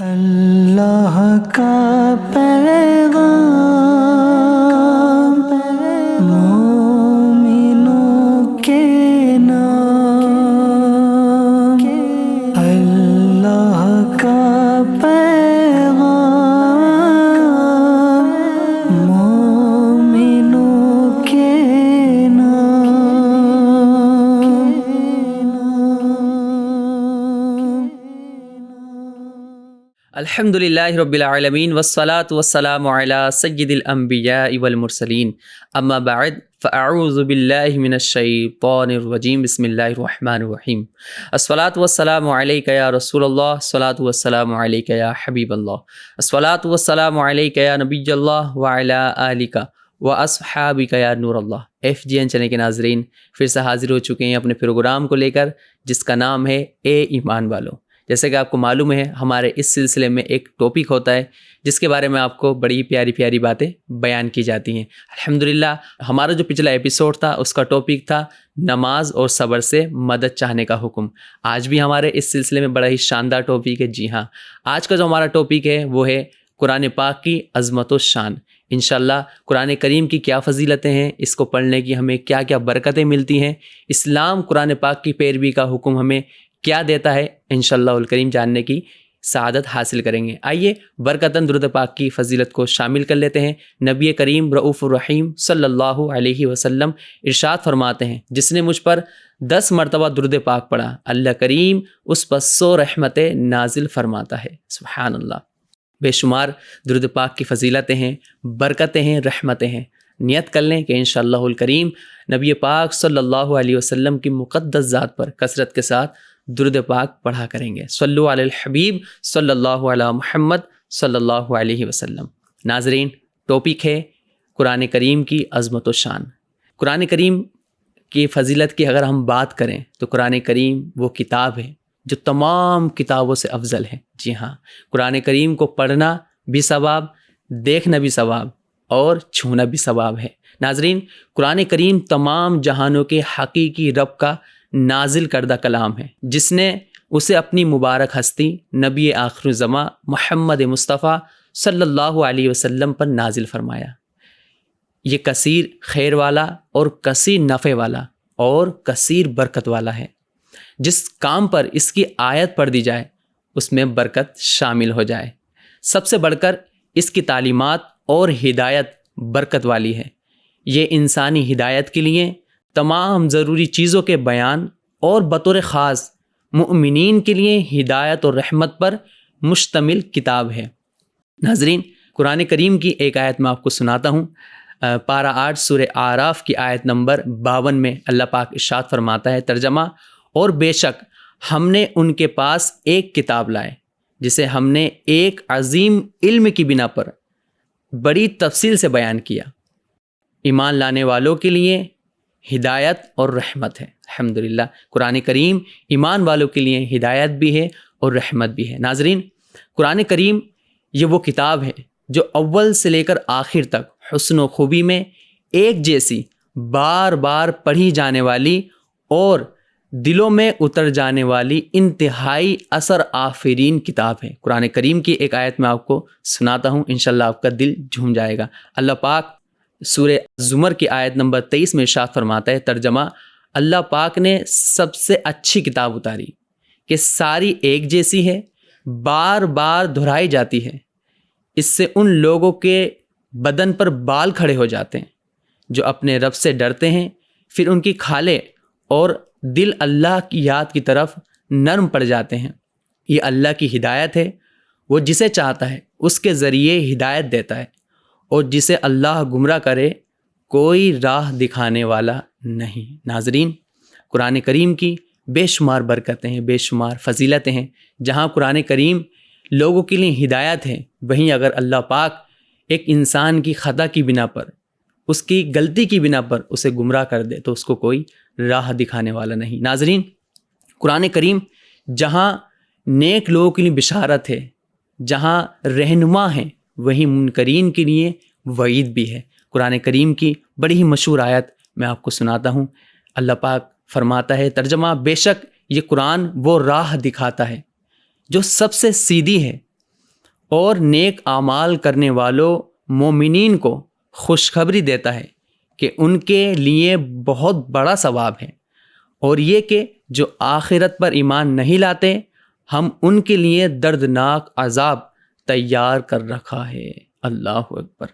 اللہ کا پیغام مومنوں کے نام، اللہ کا پیغام مومنوں کے الحمدللہ رب العالمین والصلاة والسلام علی سید الانبیاء والمرسلین، اما بعد فاعوذ باللہ من الشیطان الرجیم، بسم اللہ الرحمن الرحیم۔ الصلاة والسلام علیک یا رسول اللہ، الصلاة والسلام علیک یا حبیب اللہ، الصلاة والسلام علیک یا نبی اللہ وعلی آلک واصحابک یا نور اللہ۔ FGN چینل کے ناظرین پھر سے حاضر ہو چکے ہیں اپنے پروگرام کو لے کر، جس کا نام ہے اے ایمان والو۔ جیسے کہ آپ کو معلوم ہے، ہمارے اس سلسلے میں ایک ٹاپک ہوتا ہے جس کے بارے میں آپ کو بڑی پیاری پیاری باتیں بیان کی جاتی ہیں۔ الحمدللہ ہمارا جو پچھلا ایپیسوڈ تھا اس کا ٹاپک تھا نماز اور صبر سے مدد چاہنے کا حکم۔ آج بھی ہمارے اس سلسلے میں بڑا ہی شاندار ٹاپک ہے۔ جی ہاں، آج کا جو ہمارا ٹاپک ہے وہ ہے قرآن پاک کی عظمت و شان۔ انشاءاللہ قرآن کریم کی کیا فضیلتیں ہیں، اس کو پڑھنے کی ہمیں کیا کیا برکتیں ملتی ہیں، اسلام قرآن پاک کی پیروی کا حکم ہمیں کیا دیتا ہے، انشاءاللہ الکریم جاننے کی سعادت حاصل کریں گے۔ آئیے برکتاً درود پاک کی فضیلت کو شامل کر لیتے ہیں۔ نبی کریم رؤوف الرحیم صلی اللہ علیہ وسلم ارشاد فرماتے ہیں، جس نے مجھ پر 10 مرتبہ درود پاک پڑھا، اللہ کریم اس پر 100 رحمتیں نازل فرماتا ہے۔ سبحان اللہ۔ بے شمار درود پاک کی فضیلتیں ہیں، برکتیں ہیں، رحمتیں ہیں۔ نیت کر لیں کہ انشاءاللہ الکریم نبی پاک صلی اللہ علیہ وسلم کی مقدس ذات پر کثرت کے ساتھ درود پاک پڑھا کریں گے۔ صلو علی الحبیب صلی اللہ علی محمد صلی اللہ علیہ وسلم۔ ناظرین، ٹاپک ہے قرآن کریم کی عظمت و شان۔ قرآن کریم کی فضیلت کی اگر ہم بات کریں تو قرآن کریم وہ کتاب ہے جو تمام کتابوں سے افضل ہے۔ جی ہاں، قرآن کریم کو پڑھنا بھی ثواب، دیکھنا بھی ثواب اور چھونا بھی ثواب ہے۔ ناظرین، قرآن کریم تمام جہانوں کے حقیقی رب کا نازل کردہ کلام ہے، جس نے اسے اپنی مبارک ہستی نبی آخر الزماں محمد مصطفیٰ صلی اللہ علیہ وسلم پر نازل فرمایا۔ یہ کثیر خیر والا اور کثیر نفع والا اور کثیر برکت والا ہے۔ جس کام پر اس کی آیت پڑھ دی جائے اس میں برکت شامل ہو جائے۔ سب سے بڑھ کر اس کی تعلیمات اور ہدایت برکت والی ہے۔ یہ انسانی ہدایت کے لیے تمام ضروری چیزوں کے بیان اور بطور خاص مؤمنین کے لیے ہدایت اور رحمت پر مشتمل کتاب ہے۔ ناظرین، قرآن کریم کی ایک آیت میں آپ کو سناتا ہوں۔ پارہ 8 سورہ اعراف کی آیت نمبر 52 میں اللہ پاک ارشاد فرماتا ہے، ترجمہ: اور بے شک ہم نے ان کے پاس ایک کتاب لائے جسے ہم نے ایک عظیم علم کی بنا پر بڑی تفصیل سے بیان کیا، ایمان لانے والوں کے لیے ہدایت اور رحمت ہے۔ الحمدللہ قرآن کریم ایمان والوں کے لیے ہدایت بھی ہے اور رحمت بھی ہے۔ ناظرین، قرآن کریم یہ وہ کتاب ہے جو اول سے لے کر آخر تک حسن و خوبی میں ایک جیسی بار بار پڑھی جانے والی اور دلوں میں اتر جانے والی انتہائی اثر آفرین کتاب ہے۔ قرآن کریم کی ایک آیت میں آپ کو سناتا ہوں، انشاءاللہ آپ کا دل جھوم جائے گا۔ اللہ پاک سورہ زمر کی آیت نمبر 23 میں ارشاد فرماتا ہے، ترجمہ: اللہ پاک نے سب سے اچھی کتاب اتاری کہ ساری ایک جیسی ہے، بار بار دہرائی جاتی ہے۔ اس سے ان لوگوں کے بدن پر بال کھڑے ہو جاتے ہیں جو اپنے رب سے ڈرتے ہیں، پھر ان کی کھالیں اور دل اللہ کی یاد کی طرف نرم پڑ جاتے ہیں۔ یہ اللہ کی ہدایت ہے، وہ جسے چاہتا ہے اس کے ذریعے ہدایت دیتا ہے، اور جسے اللہ گمراہ کرے کوئی راہ دکھانے والا نہیں۔ ناظرین، قرآن کریم کی بے شمار برکتیں ہیں، بے شمار فضیلتیں ہیں۔ جہاں قرآن کریم لوگوں کے لیے ہدایت ہے، وہیں اگر اللہ پاک ایک انسان کی خطا کی بنا پر، اس کی غلطی کی بنا پر اسے گمراہ کر دے تو اس کو کوئی راہ دکھانے والا نہیں۔ ناظرین، قرآن کریم جہاں نیک لوگوں کے لیے بشارت ہے، جہاں رہنما ہیں، وہیں منکرین کے لیے وعید بھی ہے۔ قرآن کریم کی بڑی ہی مشہور آیت میں آپ کو سناتا ہوں۔ اللہ پاک فرماتا ہے، ترجمہ: بے شک یہ قرآن وہ راہ دکھاتا ہے جو سب سے سیدھی ہے، اور نیک اعمال کرنے والوں مومنین کو خوشخبری دیتا ہے کہ ان کے لیے بہت بڑا ثواب ہے، اور یہ کہ جو آخرت پر ایمان نہیں لاتے ہم ان کے لیے دردناک عذاب تیار کر رکھا ہے۔ اللہ اکبر۔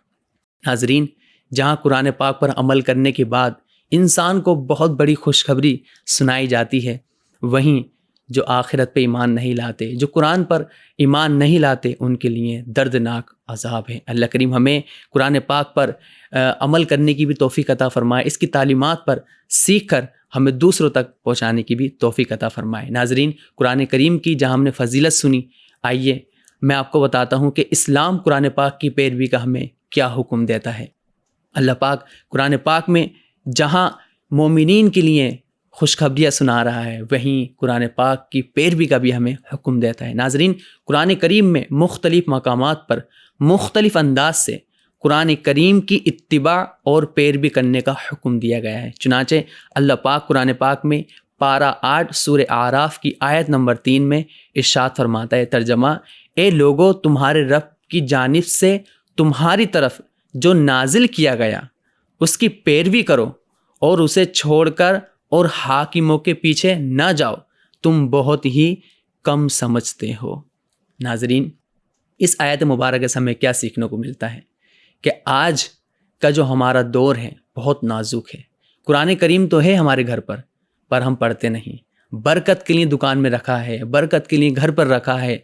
ناظرین، جہاں قرآن پاک پر عمل کرنے کے بعد انسان کو بہت بڑی خوشخبری سنائی جاتی ہے، وہیں جو آخرت پہ ایمان نہیں لاتے، جو قرآن پر ایمان نہیں لاتے، ان کے لیے دردناک عذاب ہے۔ اللہ کریم ہمیں قرآن پاک پر عمل کرنے کی بھی توفیق عطا فرمائے، اس کی تعلیمات پر سیکھ کر ہمیں دوسروں تک پہنچانے کی بھی توفیق عطا فرمائے۔ ناظرین، قرآن کریم کی جہاں ہم نے فضیلت سنی، آئیے میں آپ کو بتاتا ہوں کہ اسلام قرآن پاک کی پیروی کا ہمیں کیا حکم دیتا ہے۔ اللہ پاک قرآن پاک میں جہاں مومنین کے لیے خوشخبریاں سنا رہا ہے، وہیں قرآن پاک کی پیروی کا بھی ہمیں حکم دیتا ہے۔ ناظرین، قرآن کریم میں مختلف مقامات پر مختلف انداز سے قرآن کریم کی اتباع اور پیروی کرنے کا حکم دیا گیا ہے۔ چنانچہ اللہ پاک قرآن پاک میں پارہ 8 سورہ اعراف کی آیت نمبر 3 میں ارشاد فرماتا ہے، ترجمہ: اے لوگو، تمہارے رب کی جانب سے تمہاری طرف جو نازل کیا گیا اس کی پیروی کرو اور اسے چھوڑ کر اور حاکموں کے پیچھے نہ جاؤ، تم بہت ہی کم سمجھتے ہو۔ ناظرین، اس آیت مبارکہ سے ہمیں کیا سیکھنے کو ملتا ہے کہ آج کا جو ہمارا دور ہے بہت نازک ہے۔ قرآن کریم تو ہے ہمارے گھر پر ہم پڑھتے نہیں۔ برکت کے لیے دکان میں رکھا ہے، برکت کے لیے گھر پر رکھا ہے،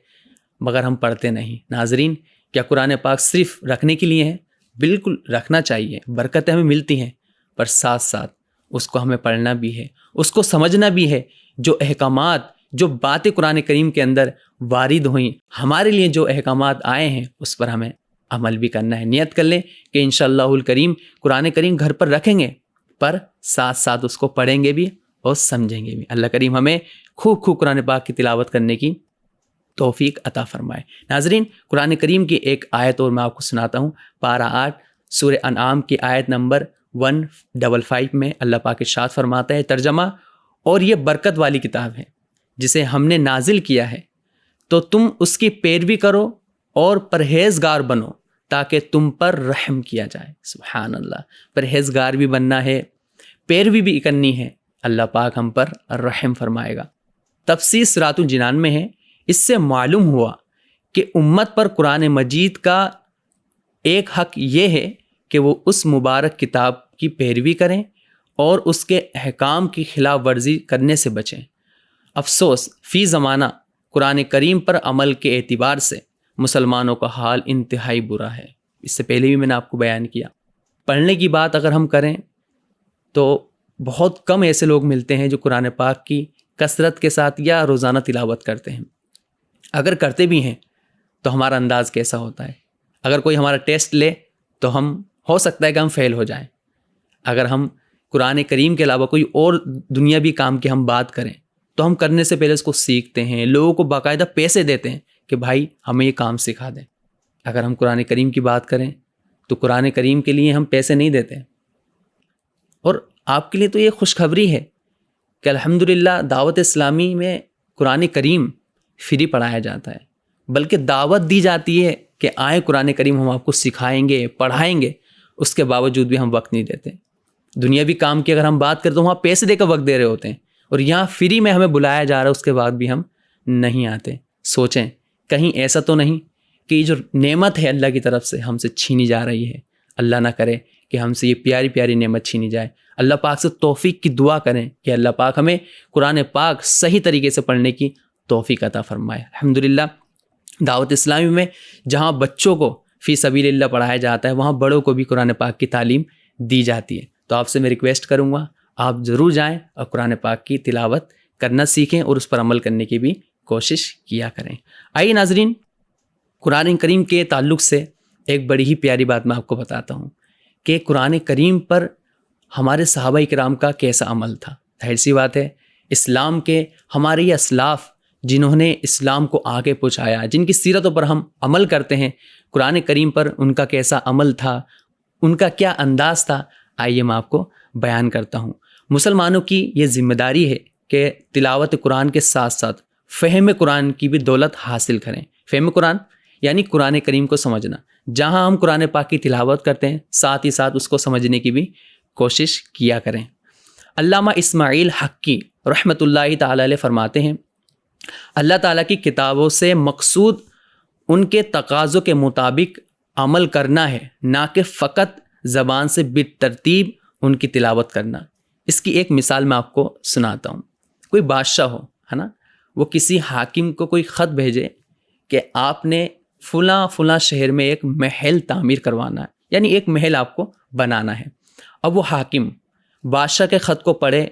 مگر ہم پڑھتے نہیں۔ ناظرین، کیا قرآن پاک صرف رکھنے کے لیے ہے؟ بالکل رکھنا چاہیے، برکتیں ہمیں ملتی ہیں، پر ساتھ ساتھ اس کو ہمیں پڑھنا بھی ہے، اس کو سمجھنا بھی ہے۔ جو احکامات، جو باتیں قرآن کریم کے اندر وارد ہوئیں، ہمارے لیے جو احکامات آئے ہیں، اس پر ہمیں عمل بھی کرنا ہے۔ نیت کر لیں کہ انشاءاللہ الکریم قرآن کریم گھر پر رکھیں گے، پر ساتھ ساتھ اس کو پڑھیں گے بھی اور سمجھیں گے بھی۔ اللہ کریم ہمیں خوب خوب قرآن پاک کی تلاوت کرنے کی توفیق عطا فرمائے۔ ناظرین، قرآن کریم کی ایک آیت اور میں آپ کو سناتا ہوں۔ پارہ 8 سورہ انعام کی آیت نمبر 155 میں اللہ پاک ارشاد فرماتا ہے، ترجمہ: اور یہ برکت والی کتاب ہے جسے ہم نے نازل کیا ہے، تو تم اس کی پیروی کرو اور پرہیزگار بنو تاکہ تم پر رحم کیا جائے۔ سبحان اللہ، پرہیزگار بھی بننا ہے، پیروی بھی کرنی ہے، اللہ پاک ہم پر رحم فرمائے گا۔ تفسیر صراط الجنان میں ہے، اس سے معلوم ہوا کہ امت پر قرآن مجید کا ایک حق یہ ہے کہ وہ اس مبارک کتاب کی پیروی کریں اور اس کے احکام کی خلاف ورزی کرنے سے بچیں۔ افسوس، فی زمانہ قرآن کریم پر عمل کے اعتبار سے مسلمانوں کا حال انتہائی برا ہے۔ اس سے پہلے بھی میں نے آپ کو بیان کیا۔ پڑھنے کی بات اگر ہم کریں تو بہت کم ایسے لوگ ملتے ہیں جو قرآن پاک کی کثرت کے ساتھ یا روزانہ تلاوت کرتے ہیں۔ اگر کرتے بھی ہیں تو ہمارا انداز کیسا ہوتا ہے؟ اگر کوئی ہمارا ٹیسٹ لے تو ہم ہو سکتا ہے کہ ہم فیل ہو جائیں۔ اگر ہم قرآن کریم کے علاوہ کوئی اور دنیاوی کام کی ہم بات کریں تو ہم کرنے سے پہلے اس کو سیکھتے ہیں، لوگوں کو باقاعدہ پیسے دیتے ہیں کہ بھائی ہمیں یہ کام سکھا دیں۔ اگر ہم قرآن کریم کی بات کریں تو قرآن کریم کے لیے ہم پیسے نہیں دیتے۔ اور آپ کے لیے تو یہ خوشخبری ہے کہ الحمدللہ دعوت اسلامی میں قرآن کریم فری پڑھایا جاتا ہے، بلکہ دعوت دی جاتی ہے کہ آئیں قرآن کریم ہم آپ کو سکھائیں گے، پڑھائیں گے۔ اس کے باوجود بھی ہم وقت نہیں دیتے۔ دنیاوی کام کی اگر ہم بات کریں تو وہاں پیسے دے کر وقت دے رہے ہوتے ہیں، اور یہاں فری میں ہمیں بلایا جا رہا ہے، اس کے بعد بھی ہم نہیں آتے۔ سوچیں کہیں ایسا تو نہیں کہ یہ جو نعمت ہے اللہ کی طرف سے ہم سے چھینی جا رہی ہے۔ اللہ نہ کرے کہ ہم سے یہ پیاری پیاری نعمت چھینی جائے۔ اللہ پاک سے توفیق کی دعا کریں کہ اللہ پاک ہمیں قرآن پاک صحیح طریقے سے پڑھنے کی توفیق عطا فرمائے۔ الحمدللہ دعوت اسلامی میں جہاں بچوں کو فی سبیل اللہ پڑھایا جاتا ہے، وہاں بڑوں کو بھی قرآن پاک کی تعلیم دی جاتی ہے۔ تو آپ سے میں ریکویسٹ کروں گا آپ ضرور جائیں اور قرآن پاک کی تلاوت کرنا سیکھیں اور اس پر عمل کرنے کی بھی کوشش کیا کریں۔ آئیے ناظرین، قرآن کریم کے تعلق سے ایک بڑی ہی پیاری بات میں آپ کو بتاتا ہوں کہ قرآن کریم پر ہمارے صحابہ کرام کا کیسا عمل تھا۔ ظاہر سی بات ہے، اسلام کے ہمارے یہ اسلاف جنہوں نے اسلام کو آگے پہنچایا، جن کی سیرتوں پر ہم عمل کرتے ہیں، قرآن کریم پر ان کا کیسا عمل تھا، ان کا کیا انداز تھا، آئیے میں آپ کو بیان کرتا ہوں۔ مسلمانوں کی یہ ذمہ داری ہے کہ تلاوت قرآن کے ساتھ ساتھ فہم قرآن کی بھی دولت حاصل کریں۔ فہم قرآن یعنی قرآن کریم کو سمجھنا. جہاں ہم قرآن پاک کی تلاوت کرتے ہیں ساتھ ہی ساتھ اس کو سمجھنے کی بھی کوشش کیا کریں. علامہ اسماعیل حقی رحمۃ اللہ تعالی علیہ فرماتے ہیں اللہ تعالیٰ کی کتابوں سے مقصود ان کے تقاضوں کے مطابق عمل کرنا ہے، نہ کہ فقط زبان سے بالترتیب ان کی تلاوت کرنا. اس کی ایک مثال میں آپ کو سناتا ہوں. کوئی بادشاہ ہو، ہے نا، وہ کسی حاکم کو کوئی خط بھیجے کہ آپ نے فلاں شہر میں ایک محل تعمیر کروانا ہے، یعنی ایک محل آپ کو بنانا ہے. اب وہ حاکم بادشاہ کے خط کو پڑھے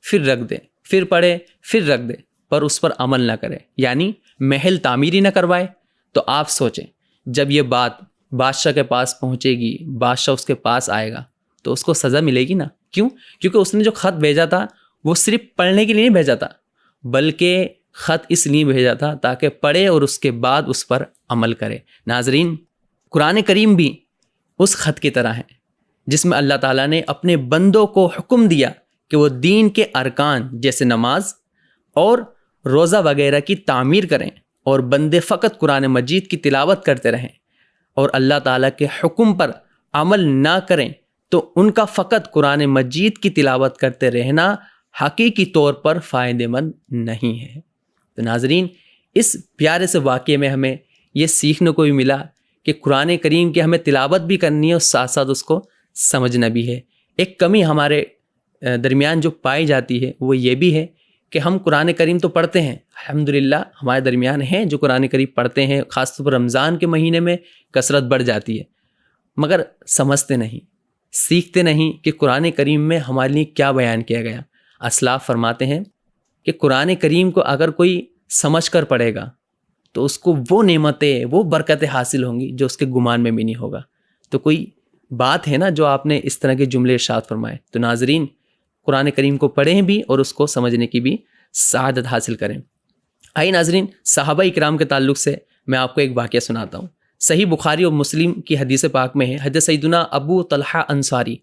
پھر رکھ دے، پھر پڑھے پھر رکھ دے، پر اس پر عمل نہ کرے، یعنی محل تعمیر ہی نہ کروائے. تو آپ سوچیں جب یہ بات بادشاہ کے پاس پہنچے گی، بادشاہ اس کے پاس آئے گا تو اس کو سزا ملے گی نا. کیوں؟ کیونکہ اس نے جو خط بھیجا تھا وہ صرف پڑھنے کے لیے نہیں بھیجا تھا، بلکہ خط اس لیے بھیجا تھا تاکہ پڑھے اور اس کے بعد اس پر عمل کرے. ناظرین، قرآن کریم بھی اس خط کی طرح ہے جس میں اللہ تعالیٰ نے اپنے بندوں کو حکم دیا کہ وہ دین کے ارکان جیسے نماز اور روزہ وغیرہ کی تعمیر کریں، اور بندے فقط قرآن مجید کی تلاوت کرتے رہیں اور اللہ تعالیٰ کے حکم پر عمل نہ کریں تو ان کا فقط قرآن مجید کی تلاوت کرتے رہنا حقیقی طور پر فائدہ مند نہیں ہے. تو ناظرین، اس پیارے سے واقعے میں ہمیں یہ سیکھنے کو بھی ملا کہ قرآن کریم کی ہمیں تلاوت بھی کرنی ہے اور ساتھ ساتھ اس کو سمجھنا بھی ہے. ایک کمی ہمارے درمیان جو پائی جاتی ہے وہ یہ بھی ہے کہ ہم قرآن کریم تو پڑھتے ہیں، الحمدللہ ہمارے درمیان ہیں جو قرآن کریم پڑھتے ہیں، خاص طور پر رمضان کے مہینے میں کثرت بڑھ جاتی ہے، مگر سمجھتے نہیں، سیکھتے نہیں کہ قرآن کریم میں ہمارے لیے کیا بیان کیا گیا. اسلاف فرماتے ہیں کہ قرآن کریم کو اگر کوئی سمجھ کر پڑھے گا تو اس کو وہ نعمتیں، وہ برکتیں حاصل ہوں گی جو اس کے گمان میں بھی نہیں ہوگا. تو کوئی بات ہے نا جو آپ نے اس طرح کے جملے ارشاد فرمائے. تو ناظرین، قرآن کریم کو پڑھیں بھی اور اس کو سمجھنے کی بھی سعادت حاصل کریں. آئیے ناظرین، صحابہ اکرام کے تعلق سے میں آپ کو ایک واقعہ سناتا ہوں. صحیح بخاری اور مسلم کی حدیث پاک میں ہے، حضرت سیدنا ابو طلحہ انصاری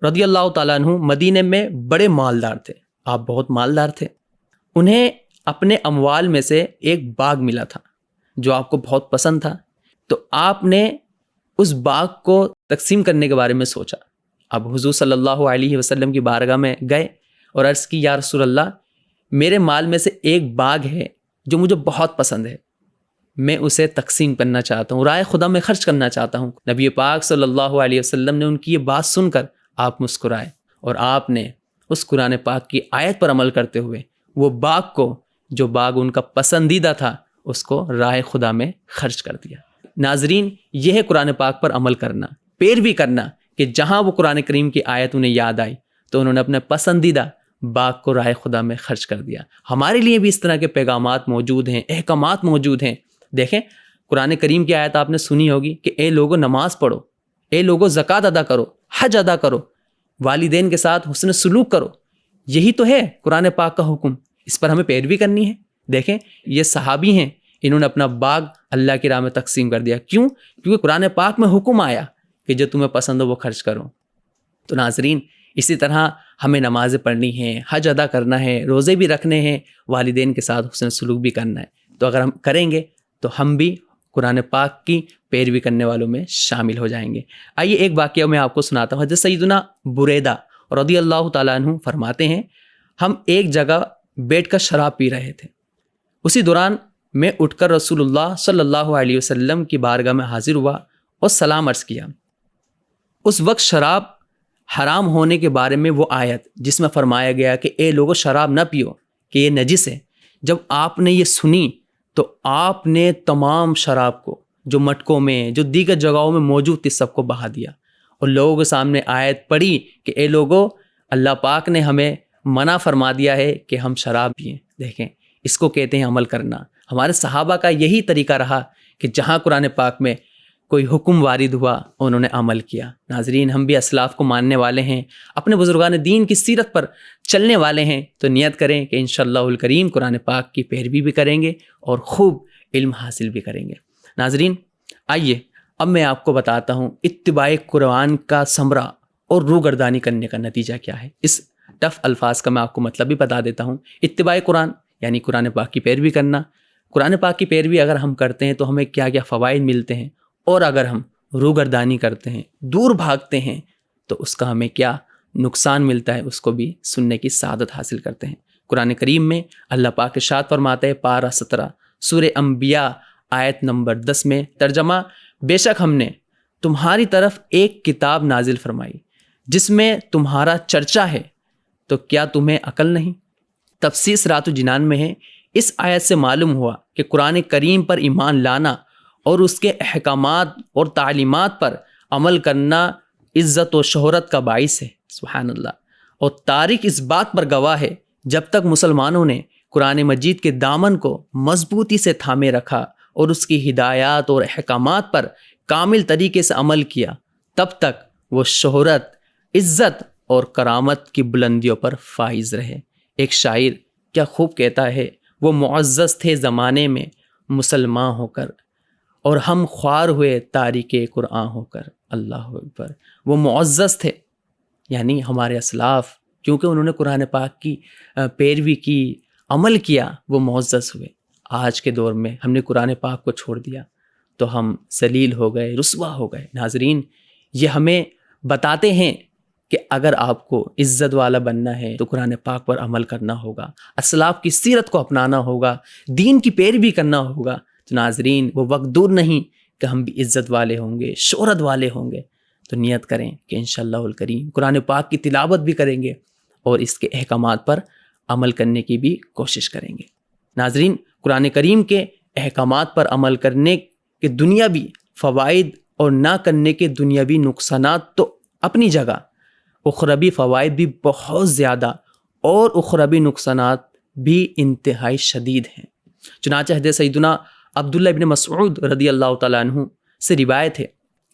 رضی اللہ تعالیٰ عنہ مدینے میں بڑے مالدار تھے. آپ بہت مالدار تھے. انہیں اپنے اموال میں سے ایک باغ ملا تھا جو آپ کو بہت پسند تھا. تو آپ نے اس باغ کو تقسیم کرنے کے بارے میں سوچا. اب حضور صلی اللہ علیہ وسلم کی بارگاہ میں گئے اور عرض کی، یا رسول اللہ، میرے مال میں سے ایک باغ ہے جو مجھے بہت پسند ہے، میں اسے تقسیم کرنا چاہتا ہوں، رائے خدا میں خرچ کرنا چاہتا ہوں. نبی پاک صلی اللہ علیہ وسلم نے ان کی یہ بات سن کر آپ مسکرائے اور آپ نے اس قرآن پاک کی آیت پر عمل کرتے ہوئے وہ باغ کو، جو باغ ان کا پسندیدہ تھا، اس کو رائے خدا میں خرچ کر دیا. ناظرین، یہ ہے قرآن پاک پر عمل کرنا، پیروی کرنا، کہ جہاں وہ قرآن کریم کی آیت انہیں یاد آئی تو انہوں نے اپنے پسندیدہ باغ کو رائے خدا میں خرچ کر دیا. ہمارے لیے بھی اس طرح کے پیغامات موجود ہیں، احکامات موجود ہیں. دیکھیں، قرآن کریم کی آیت آپ نے سنی ہوگی کہ اے لوگو نماز پڑھو، اے لوگو زکوٰۃ ادا کرو، حج ادا کرو، والدین کے ساتھ حسن سلوک کرو. یہی تو ہے قرآن پاک کا حکم، اس پر ہمیں پیروی کرنی ہے. دیکھیں، یہ صحابی ہیں، انہوں نے اپنا باغ اللہ کی راہ میں تقسیم کر دیا. کیوں؟ کیونکہ قرآن پاک میں حکم آیا کہ جو تمہیں پسند ہو وہ خرچ کرو. تو ناظرین، اسی طرح ہمیں نمازیں پڑھنی ہیں، حج ادا کرنا ہے، روزے بھی رکھنے ہیں، والدین کے ساتھ حسن سلوک بھی کرنا ہے. تو اگر ہم کریں گے تو ہم بھی قرآن پاک کی پیروی کرنے والوں میں شامل ہو جائیں گے. آئیے ایک واقعہ میں آپ کو سناتا ہوں. حضرت سیدنا بریدہ رضی اللہ تعالیٰ عنہ فرماتے ہیں، ہم ایک جگہ بیٹھ کر شراب پی رہے تھے. اسی دوران میں اٹھ کر رسول اللہ صلی اللہ علیہ وسلم کی بارگاہ میں حاضر ہوا اور سلام عرض کیا. اس وقت شراب حرام ہونے کے بارے میں وہ آیت جس میں فرمایا گیا کہ اے لوگو شراب نہ پیو کہ یہ نجس ہے، جب آپ نے یہ سنی تو آپ نے تمام شراب کو جو مٹکوں میں، جو دیگر جگہوں میں موجود تھی، سب کو بہا دیا اور لوگوں کے سامنے آیت پڑھی کہ اے لوگو، اللہ پاک نے ہمیں منع فرما دیا ہے کہ ہم شراب پئیں. دیکھیں، اس کو کہتے ہیں عمل کرنا. ہمارے صحابہ کا یہی طریقہ رہا کہ جہاں قرآن پاک میں کوئی حکم وارد ہوا انہوں نے عمل کیا. ناظرین، ہم بھی اسلاف کو ماننے والے ہیں، اپنے بزرگان دین کی سیرت پر چلنے والے ہیں، تو نیت کریں کہ انشاءاللہ الکریم قرآن پاک کی پیروی بھی کریں گے اور خوب علم حاصل بھی کریں گے. ناظرین، آئیے اب میں آپ کو بتاتا ہوں اتباع قرآن کا ثمرہ اور روگردانی کرنے کا نتیجہ کیا ہے. اس ٹف الفاظ کا میں آپ کو مطلب بھی بتا دیتا ہوں. اتباع قرآن یعنی قرآن پاک کی پیروی کرنا، قرآن پاک کی پیروی اگر ہم کرتے ہیں تو ہمیں کیا کیا فوائد ملتے ہیں، اور اگر ہم روگردانی کرتے ہیں، دور بھاگتے ہیں، تو اس کا ہمیں کیا نقصان ملتا ہے، اس کو بھی سننے کی سعادت حاصل کرتے ہیں۔ قرآن کریم میں اللہ پاک ارشاد فرماتا ہے، پارہ 17 سورہ انبیاء آیت نمبر 10 میں ترجمہ، بے شک ہم نے تمہاری طرف ایک کتاب نازل فرمائی جس میں تمہارا چرچا ہے، تو کیا تمہیں عقل نہیں؟ تفسیر صراط الجنان میں ہے، اس آیت سے معلوم ہوا کہ قرآن کریم پر ایمان لانا اور اس کے احکامات اور تعلیمات پر عمل کرنا عزت و شہرت کا باعث ہے۔ سبحان اللہ۔ اور تاریخ اس بات پر گواہ ہے، جب تک مسلمانوں نے قرآن مجید کے دامن کو مضبوطی سے تھامے رکھا اور اس کی ہدایات اور احکامات پر کامل طریقے سے عمل کیا، تب تک وہ شہرت، عزت اور کرامت کی بلندیوں پر فائز رہے۔ ایک شاعر کیا خوب کہتا ہے، وہ معزز تھے زمانے میں مسلمان ہو کر، اور ہم خوار ہوئے تاریک قرآن ہو کر۔ اللہ اکبر۔ وہ معزز تھے، یعنی ہمارے اسلاف، کیونکہ انہوں نے قرآن پاک کی پیروی کی، عمل کیا، وہ معزز ہوئے۔ آج کے دور میں ہم نے قرآن پاک کو چھوڑ دیا تو ہم ذلیل ہو گئے، رسوا ہو گئے۔ ناظرین، یہ ہمیں بتاتے ہیں کہ اگر آپ کو عزت والا بننا ہے تو قرآن پاک پر عمل کرنا ہوگا، اسلاف کی سیرت کو اپنانا ہوگا، دین کی پیروی کرنا ہوگا۔ تو ناظرین، وہ وقت دور نہیں کہ ہم بھی عزت والے ہوں گے، شہرت والے ہوں گے۔ تو نیت کریں کہ انشاءاللہ الکریم قرآن پاک کی تلاوت بھی کریں گے اور اس کے احکامات پر عمل کرنے کی بھی کوشش کریں گے۔ ناظرین، قرآن کریم کے احکامات پر عمل کرنے کے دنیاوی فوائد اور نہ کرنے کے دنیاوی نقصانات تو اپنی جگہ، اخروی فوائد بھی بہت زیادہ اور اخروی نقصانات بھی انتہائی شدید ہیں۔ چنانچہ حضرت سیدنا عبداللہ ابن مسعود رضی اللہ تعالیٰ عنہ سے روایت ہے،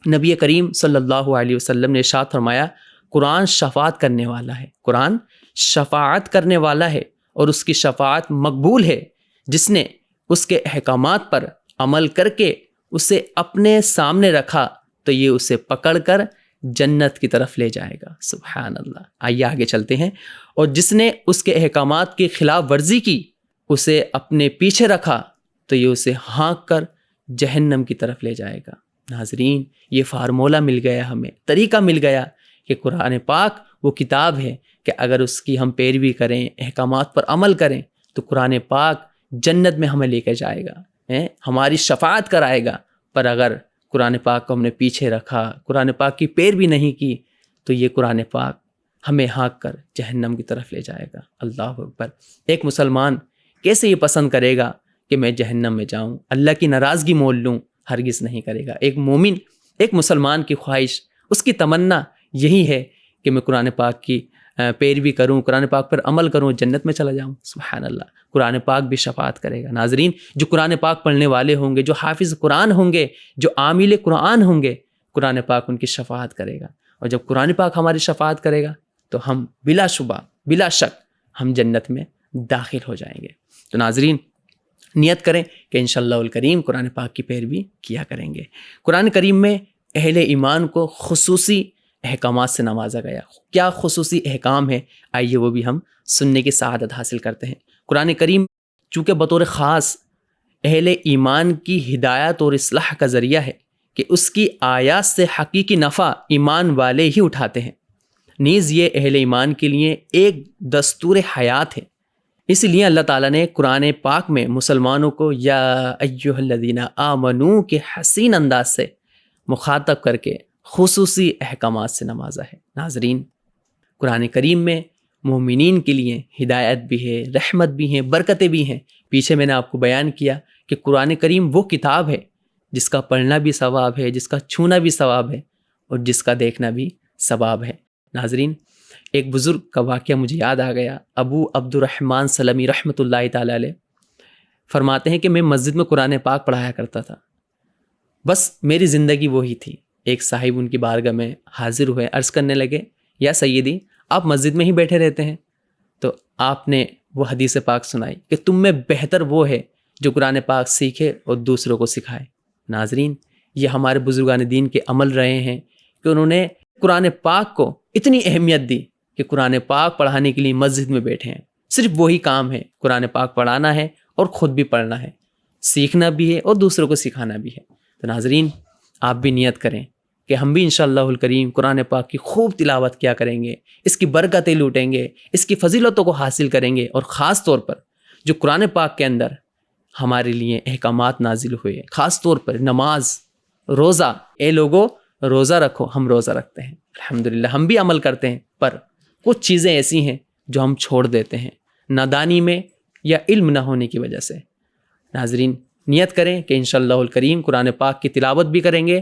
نبی کریم صلی اللہ علیہ وسلم نے ارشاد فرمایا، قرآن شفاعت کرنے والا ہے، قرآن شفاعت کرنے والا ہے اور اس کی شفاعت مقبول ہے، جس نے اس کے احکامات پر عمل کر کے اسے اپنے سامنے رکھا تو یہ اسے پکڑ کر جنت کی طرف لے جائے گا۔ سبحان اللہ۔ آئیے آگے چلتے ہیں۔ اور جس نے اس کے احکامات کی خلاف ورزی کی، اسے اپنے پیچھے رکھا تو یہ اسے ہانک کر جہنم کی طرف لے جائے گا۔ ناظرین، یہ فارمولہ مل گیا، ہمیں طریقہ مل گیا کہ قرآن پاک وہ کتاب ہے کہ اگر اس کی ہم پیروی کریں، احکامات پر عمل کریں تو قرآن پاک جنت میں ہمیں لے کے جائے گا، ہماری شفاعت کرائے گا۔ پر اگر قرآن پاک کو ہم نے پیچھے رکھا، قرآن پاک کی پیروی نہیں کی، تو یہ قرآن پاک ہمیں ہانک کر جہنم کی طرف لے جائے گا۔ اللہ اکبر۔ ایک مسلمان کیسے یہ پسند کرے گا کہ میں جہنم میں جاؤں، اللہ کی ناراضگی مول لوں؟ ہرگز نہیں کرے گا۔ ایک مومن، ایک مسلمان کی خواہش، اس کی تمنا یہی ہے کہ میں قرآن پاک کی پیروی کروں، قرآن پاک پر عمل کروں، جنت میں چلا جاؤں۔ سبحان اللہ۔ قرآن پاک بھی شفاعت کرے گا۔ ناظرین، جو قرآن پاک پڑھنے والے ہوں گے، جو حافظ قرآن ہوں گے، جو عامل قرآن ہوں گے، قرآن پاک ان کی شفاعت کرے گا۔ اور جب قرآن پاک ہماری شفاعت کرے گا تو ہم بلا شبہ، بلا شک ہم جنت میں داخل ہو جائیں گے۔ تو ناظرین، نیت کریں کہ انشاءاللہ الکریم قرآن پاک کی پیروی کیا کریں گے۔ قرآن کریم میں اہل ایمان کو خصوصی احکامات سے نوازا گیا۔ کیا خصوصی احکام ہے؟ آئیے وہ بھی ہم سننے کی سعادت حاصل کرتے ہیں۔ قرآن کریم چونکہ بطور خاص اہل ایمان کی ہدایت اور اصلاح کا ذریعہ ہے کہ اس کی آیات سے حقیقی نفع ایمان والے ہی اٹھاتے ہیں، نیز یہ اہل ایمان کے لیے ایک دستور حیات ہے۔ اس لیے اللہ تعالیٰ نے قرآن پاک میں مسلمانوں کو یا ایھا الذین آمنو کے حسین انداز سے مخاطب کر کے خصوصی احکامات سے نوازا ہے۔ ناظرین، قرآن کریم میں مومنین کے لیے ہدایت بھی ہے، رحمت بھی ہے، برکتیں بھی ہیں۔ پیچھے میں نے آپ کو بیان کیا کہ قرآن کریم وہ کتاب ہے جس کا پڑھنا بھی ثواب ہے، جس کا چھونا بھی ثواب ہے اور جس کا دیکھنا بھی ثواب ہے۔ ناظرین، ایک بزرگ کا واقعہ مجھے یاد آ گیا۔ ابو عبد الرحمن سلمی رحمۃ اللہ تعالیٰ علیہ فرماتے ہیں کہ میں مسجد میں قرآن پاک پڑھایا کرتا تھا، بس میری زندگی وہی تھی۔ ایک صاحب ان کی بارگاہ میں حاضر ہوئے، عرض کرنے لگے، یا سیدی، آپ مسجد میں ہی بیٹھے رہتے ہیں؟ تو آپ نے وہ حدیث پاک سنائی کہ تم میں بہتر وہ ہے جو قرآن پاک سیکھے اور دوسروں کو سکھائے۔ ناظرین، یہ ہمارے بزرگان دین کے عمل رہے ہیں کہ انہوں نے قرآن پاک کو اتنی اہمیت دی کہ قرآن پاک پڑھانے کے لیے مسجد میں بیٹھے ہیں۔ صرف وہی کام ہے، قرآن پاک پڑھانا ہے اور خود بھی پڑھنا ہے۔ سیکھنا بھی ہے اور دوسروں کو سکھانا بھی ہے۔ تو ناظرین، آپ بھی نیت کریں کہ ہم بھی انشاءاللہ الکریم قرآن پاک کی خوب تلاوت کیا کریں گے، اس کی برکتیں لوٹیں گے، اس کی فضیلتوں کو حاصل کریں گے، اور خاص طور پر جو قرآن پاک کے اندر ہمارے لیے احکامات نازل ہوئے، خاص طور پر نماز، روزہ۔ اے لوگو روزہ رکھو، ہم روزہ رکھتے ہیں، الحمدللہ ہم بھی عمل کرتے ہیں، پر کچھ چیزیں ایسی ہیں جو ہم چھوڑ دیتے ہیں نادانی میں یا علم نہ ہونے کی وجہ سے۔ ناظرین، نیت کریں کہ انشاءاللہ الکریم قرآن پاک کی تلاوت بھی کریں گے،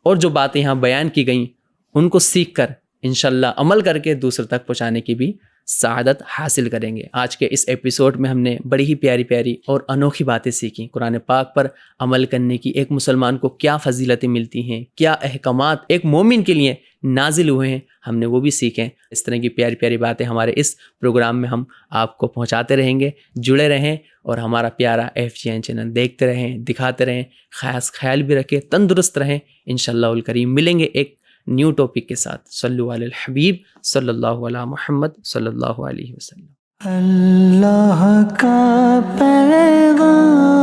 اور جو باتیں یہاں بیان کی گئیں ان کو سیکھ کر انشاءاللہ عمل کر کے دوسرے تک پہنچانے کی بھی سعادت حاصل کریں گے۔ آج کے اس ایپیسوڈ میں ہم نے بڑی ہی پیاری پیاری اور انوکھی باتیں سیکھیں۔ قرآن پاک پر عمل کرنے کی ایک مسلمان کو کیا فضیلتیں ملتی ہیں، کیا احکامات ایک مومن کے لیے نازل ہوئے ہیں، ہم نے وہ بھی سیکھیں۔ اس طرح کی پیاری پیاری باتیں ہمارے اس پروگرام میں ہم آپ کو پہنچاتے رہیں گے۔ جڑے رہیں اور ہمارا پیارا FGN چینل دیکھتے رہیں، دکھاتے رہیں، خاص خیال بھی رکھیں، تندرست رہیں۔ انشاءاللہ الکریم ملیں گے ایک نیو ٹاپک کے ساتھ۔ صلو علی الحبیب صلی اللہ علی محمد صلی اللہ علیہ وسلم۔ اللہ کا پیغام